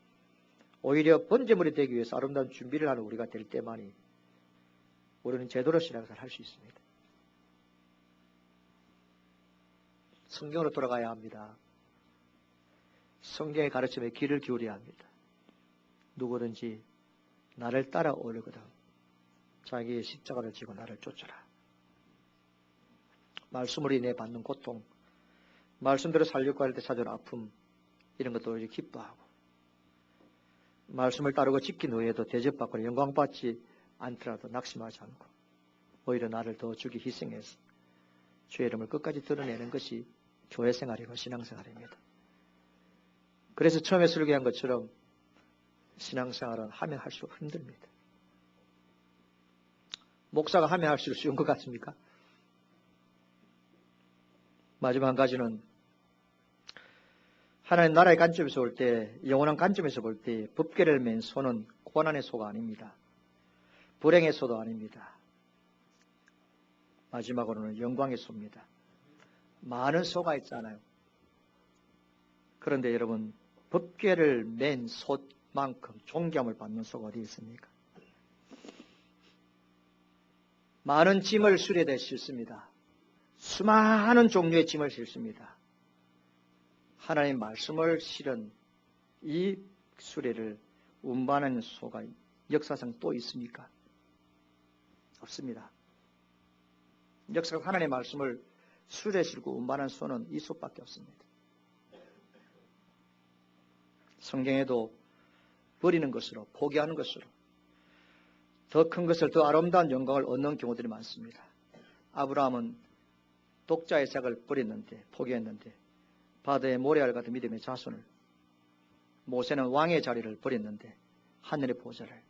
오히려 번제물이 되기 위해서 아름다운 준비를 하는 우리가 될 때만이 우리는 제대로 신앙생활을 할 수 있습니다. 성경으로 돌아가야 합니다. 성경의 가르침에 귀를 기울여야 합니다. 누구든지 나를 따라오려거든 자기의 십자가를 지고 나를 쫓아라. 말씀으로 인해 받는 고통, 말씀대로 살려고 할 때 찾아오는 아픔, 이런 것도 오히려 기뻐하고 말씀을 따르고 지킨 후에도 대접받고 영광받지 않더라도 낙심하지 않고 오히려 나를 더 주기 희생해서 주의 이름을 끝까지 드러내는 것이 교회 생활이고 신앙생활입니다. 그래서 처음에 설교한 것처럼 신앙생활은 하면 할수록 힘듭니다. 목사가 하면 할수록 쉬운 것 같습니까? 마지막 한 가지는 하나님 나라의 관점에서 볼 때, 영원한 관점에서 볼 때 법궤를 맨 소는 고난의 소가 아닙니다. 불행의 소도 아닙니다. 마지막으로는 영광의 소입니다. 많은 소가 있잖아요. 그런데 여러분, 법궤를 맨 소만큼 존경을 받는 소가 어디 있습니까? 많은 짐을 수레대 싣습니다. 수많은 종류의 짐을 싣습니다. 하나님 말씀을 실은 이 수레를 운반하는 소가 역사상 또 있습니까? 없습니다. 역사상 하나님의 말씀을 수레 실고 운반하는 소는 이 소밖에 없습니다. 성경에도 버리는 것으로, 포기하는 것으로 더 큰 것을, 더 아름다운 영광을 얻는 경우들이 많습니다. 아브라함은 독자의 삭을 버렸는데, 포기했는데 바다의 모래알 같은 믿음의 자손을, 모세는 왕의 자리를 버렸는데 하늘의 보좌를,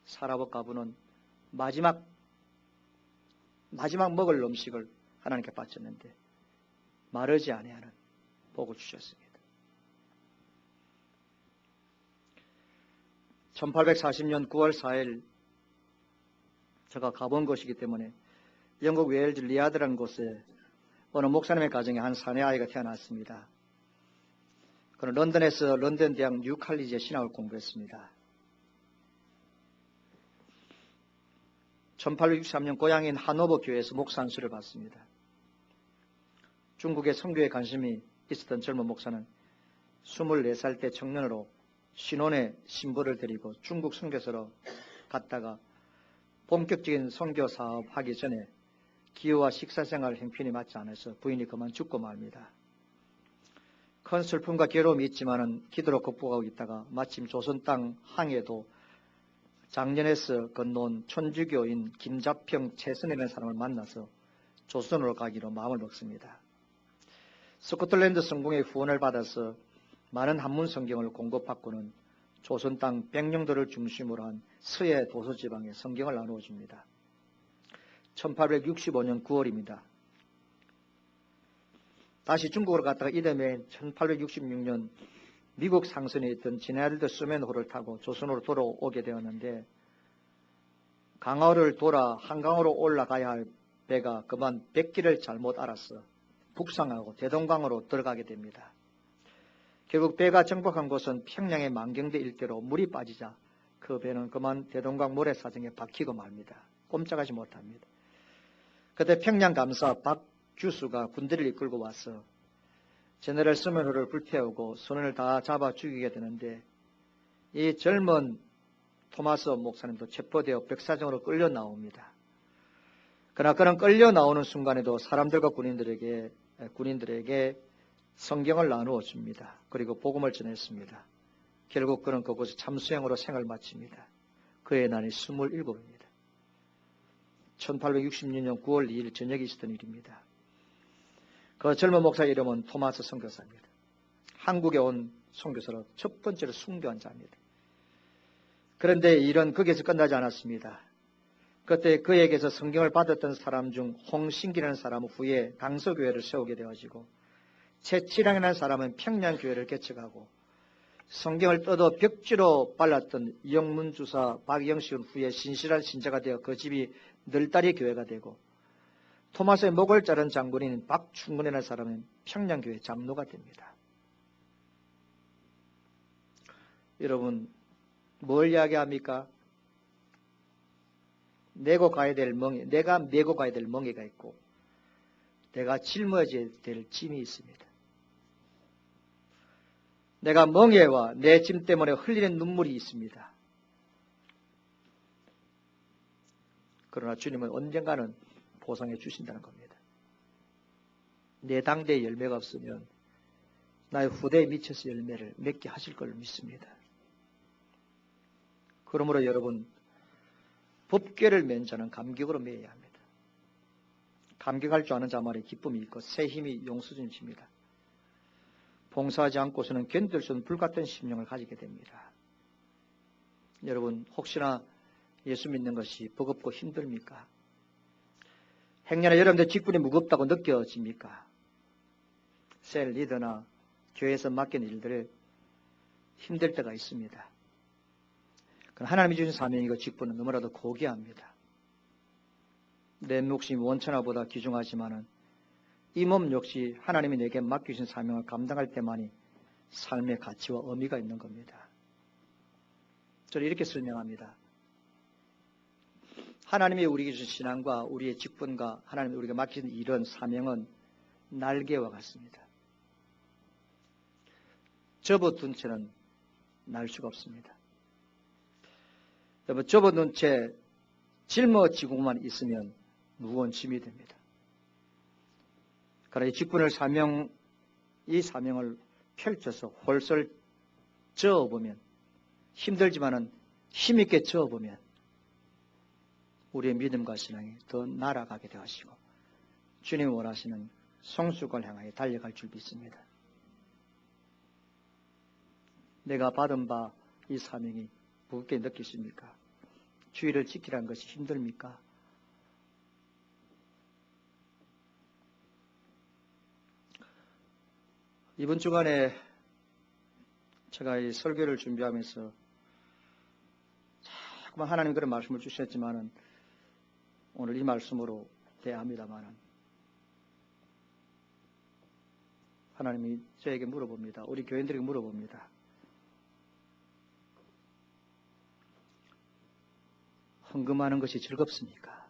사라와 가부는 마지막 먹을 음식을 하나님께 바쳤는데 마르지 아니하는 복을 주셨습니다. 1840년 9월 4일 제가 가본 곳이기 때문에 영국 웨일즈 리아드라는 곳에 어느 목사님의 가정에 한 사내 아이가 태어났습니다. 그는 런던에서 런던 대학 뉴 칼리지에 신학을 공부했습니다. 1863년 고향인 하노버 교회에서 목사 안수를 받습니다. 중국의 선교에 관심이 있었던 젊은 목사는 24살 때 청년으로 신혼의 신부를 데리고 중국 선교사로 갔다가 본격적인 선교 사업 하기 전에 기후와 식사생활 형편이 맞지 않아서 부인이 그만 죽고 맙니다. 큰 슬픔과 괴로움이 있지만은 기도로 극복하고 있다가 마침 조선 땅 항해도 작년에서 건너온 천주교인 김자평 최선이라는 사람을 만나서 조선으로 가기로 마음을 먹습니다. 스코틀랜드 성공의 후원을 받아서 많은 한문 성경을 공급받고는 조선 땅 백령도를 중심으로 한 서해 도서지방에 성경을 나누어 줍니다. 1865년 9월입니다. 다시 중국으로 갔다가 이듬해 1866년 미국 상선에 있던 지네알드 수면호를 타고 조선으로 돌아오게 되었는데 강화를 돌아 한강으로 올라가야 할 배가 그만 백길을 잘못 알아서 북상하고 대동강으로 들어가게 됩니다. 결국 배가 정박한 곳은 평양의 만경대 일대로 물이 빠지자 그 배는 그만 대동강 모래사정에 박히고 맙니다. 꼼짝하지 못합니다. 그때 평양 감사 박규수가 군대를 이끌고 와서 제너럴 서면호를 불태우고 선원을 다 잡아 죽이게 되는데 이 젊은 토마스 목사님도 체포되어 백사정으로 끌려 나옵니다. 그러나 그는 끌려 나오는 순간에도 사람들과 군인들에게 성경을 나누어 줍니다. 그리고 복음을 전했습니다. 결국 그는 그곳에 참수형으로 생을 마칩니다. 그의 나이 27입니다. 1866년 9월 2일 저녁에 있었던 일입니다. 그 젊은 목사 이름은 토마스 선교사입니다. 한국에 온 선교사로 첫 번째로 순교한 자입니다. 그런데 일은 거기에서 끝나지 않았습니다. 그때 그에게서 성경을 받았던 사람 중 홍신기라는 사람은 후에 강서교회를 세우게 되어지고 최치량이라는 사람은 평양교회를 개척하고 성경을 뜯어 벽지로 발랐던 영문주사 박영식은 후에 신실한 신자가 되어 그 집이 늘다리 교회가 되고 토마스의 목을 자른 장군인 박충근이라는 사람은 평양교회 장로가 됩니다. 여러분 뭘 이야기합니까? 내고 가야 될 멍에, 내가 메고 가야 될 멍에가 있고 내가 짊어져야 될 짐이 있습니다. 내가 멍에와 내 짐 때문에 흘리는 눈물이 있습니다. 그러나 주님은 언젠가는 보상해 주신다는 겁니다. 내 당대에 열매가 없으면 나의 후대에 미쳐서 열매를 맺게 하실 걸 믿습니다. 그러므로 여러분 법궤를 맨 자는 감격으로 매야 합니다. 감격할 줄 아는 자만의 기쁨이 있고 새 힘이 용서짐입니다. 봉사하지 않고서는 견딜 수 없는 불같은 심령을 가지게 됩니다. 여러분 혹시나 예수 믿는 것이 버겁고 힘듭니까? 행여나 여러분들 직분이 무겁다고 느껴집니까? 셀 리더나 교회에서 맡긴 일들을 힘들 때가 있습니다. 하나님이 주신 사명이고 직분은 너무나도 고귀합니다. 내 몫이 원천하보다 귀중하지만은 이 몸 역시 하나님이 내게 맡기신 사명을 감당할 때만이 삶의 가치와 의미가 있는 겁니다. 저는 이렇게 설명합니다. 하나님이 우리에게 주신 신앙과 우리의 직분과 하나님이 우리가 맡기신 일은 사명은 날개와 같습니다. 접어둔 채는 날 수가 없습니다. 여러분 접어둔 채 짊어지고만 있으면 무거운 짐이 됩니다. 그러나 이 사명을 펼쳐서 홀설 저어보면 힘들지만은 힘있게 저어보면 우리의 믿음과 신앙이 더 날아가게 되시고 주님 원하시는 성숙을 향하여 달려갈 줄 믿습니다. 내가 받은 바 이 사명이 무겁게 느끼십니까? 주의를 지키라는 것이 힘듭니까? 이번 주간에 제가 이 설교를 준비하면서 자꾸만 하나님 그런 말씀을 주셨지만은 오늘 이 말씀으로 대합니다만은 하나님이 저에게 물어봅니다. 우리 교인들에게 물어봅니다. 헌금하는 것이 즐겁습니까?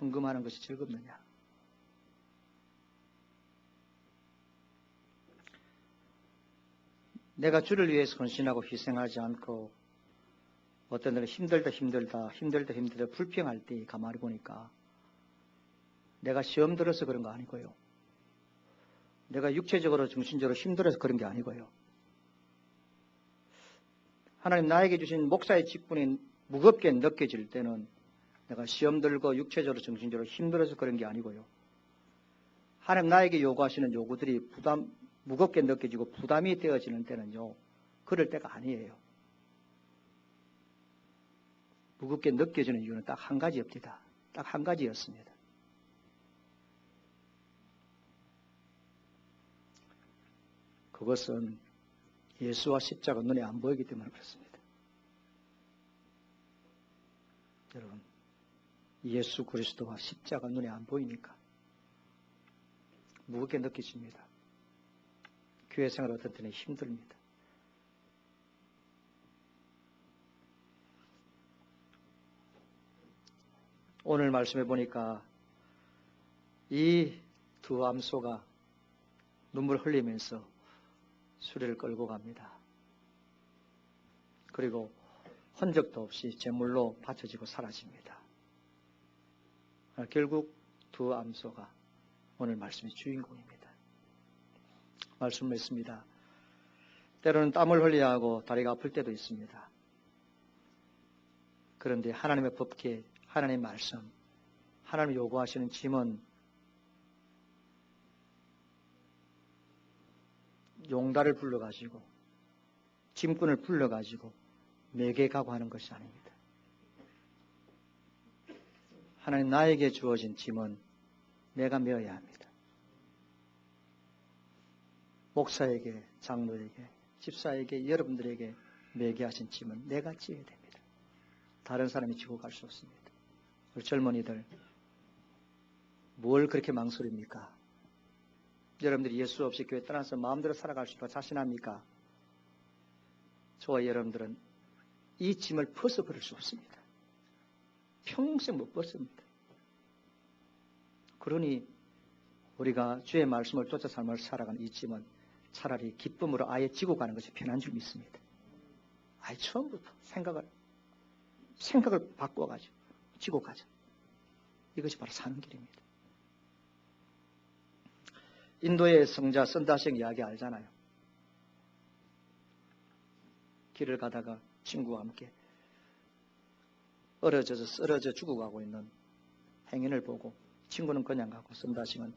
헌금하는 것이 즐겁느냐? 내가 주를 위해서 헌신하고 희생하지 않고 어떤 때는 힘들다 불평할 때 가만히 보니까 내가 시험 들어서 그런 거 아니고요. 내가 육체적으로 정신적으로 힘들어서 그런 게 아니고요. 하나님 나에게 주신 목사의 직분이 무겁게 느껴질 때는 내가 시험 들고 육체적으로 정신적으로 힘들어서 그런 게 아니고요. 하나님 나에게 요구하시는 요구들이 무겁게 느껴지고 부담이 되어지는 때는요. 그럴 때가 아니에요. 무겁게 느껴지는 이유는 딱 한 가지입니다. 딱 한 가지였습니다. 그것은 예수와 십자가 눈에 안 보이기 때문에 그렇습니다. 여러분, 예수 그리스도와 십자가 눈에 안 보이니까 무겁게 느껴집니다. 교회 생활 어떤 때는 힘듭니다. 오늘 말씀해 보니까 이 두 암소가 눈물 흘리면서 수레를 끌고 갑니다. 그리고 흔적도 없이 제물로 바쳐지고 사라집니다. 결국 두 암소가 오늘 말씀의 주인공입니다. 말씀을 했습니다. 때로는 땀을 흘려야 하고 다리가 아플 때도 있습니다. 그런데 하나님의 법계, 하나님의 말씀, 하나님이 요구하시는 짐은 용달을 불러가지고 짐꾼을 불러가지고 매게 가고 하는 것이 아닙니다. 하나님 나에게 주어진 짐은 내가 메어야 합니다. 목사에게, 장로에게, 집사에게, 여러분들에게 매게 하신 짐은 내가 지어야 됩니다. 다른 사람이 지고 갈 수 없습니다. 우리 젊은이들 뭘 그렇게 망설입니까? 여러분들이 예수 없이 교회 떠나서 마음대로 살아갈 수 있다고 자신합니까? 저와 여러분들은 이 짐을 벗어버릴 수 없습니다. 평생 못 벗습니다. 그러니 우리가 주의 말씀을 쫓아 삶을 살아가는 이 짐은 차라리 기쁨으로 아예 지고 가는 것이 편한 줄 믿습니다. 아예 처음부터 생각을 바꿔가지고 지고 가자. 이것이 바로 사는 길입니다. 인도의 성자 선다생 이야기 알잖아요. 길을 가다가 친구와 함께 쓰러져 죽어가고 있는 행인을 보고 친구는 그냥 가고 선다생은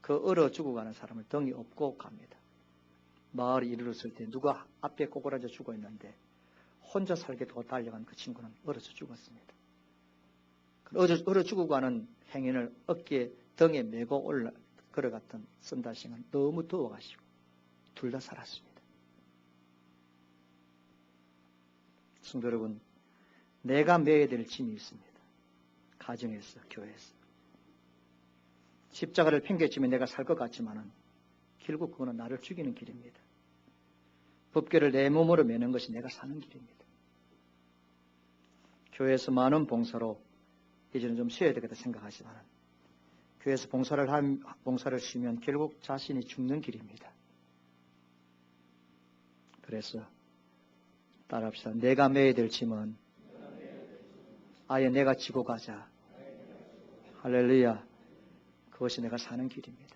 그 얼어 죽어가는 사람을 등에 업고 갑니다. 마을에 이르렀을 때 누가 앞에 꼬꾸라져 죽어 있는데 혼자 살겠다고 달려간 그 친구는 얼어서 죽었습니다. 얼어 죽어가는 행인을 어깨에 등에 메고 걸어갔던 선다생은 너무 더워가지고 둘 다 살았습니다. 성도 여러분, 내가 매야 될 짐이 있습니다. 가정에서, 교회에서. 십자가를 팽개치면 내가 살 것 같지만은 결국 그거는 나를 죽이는 길입니다. 법궤를 내 몸으로 매는 것이 내가 사는 길입니다. 교회에서 많은 봉사로 이제는 좀 쉬어야 되겠다 생각하지만 교회에서 봉사를 쉬면 결국 자신이 죽는 길입니다. 그래서 따라합시다. 내가 매야 될 짐은 아예 내가 지고 가자. 할렐루야. 그것이 내가 사는 길입니다.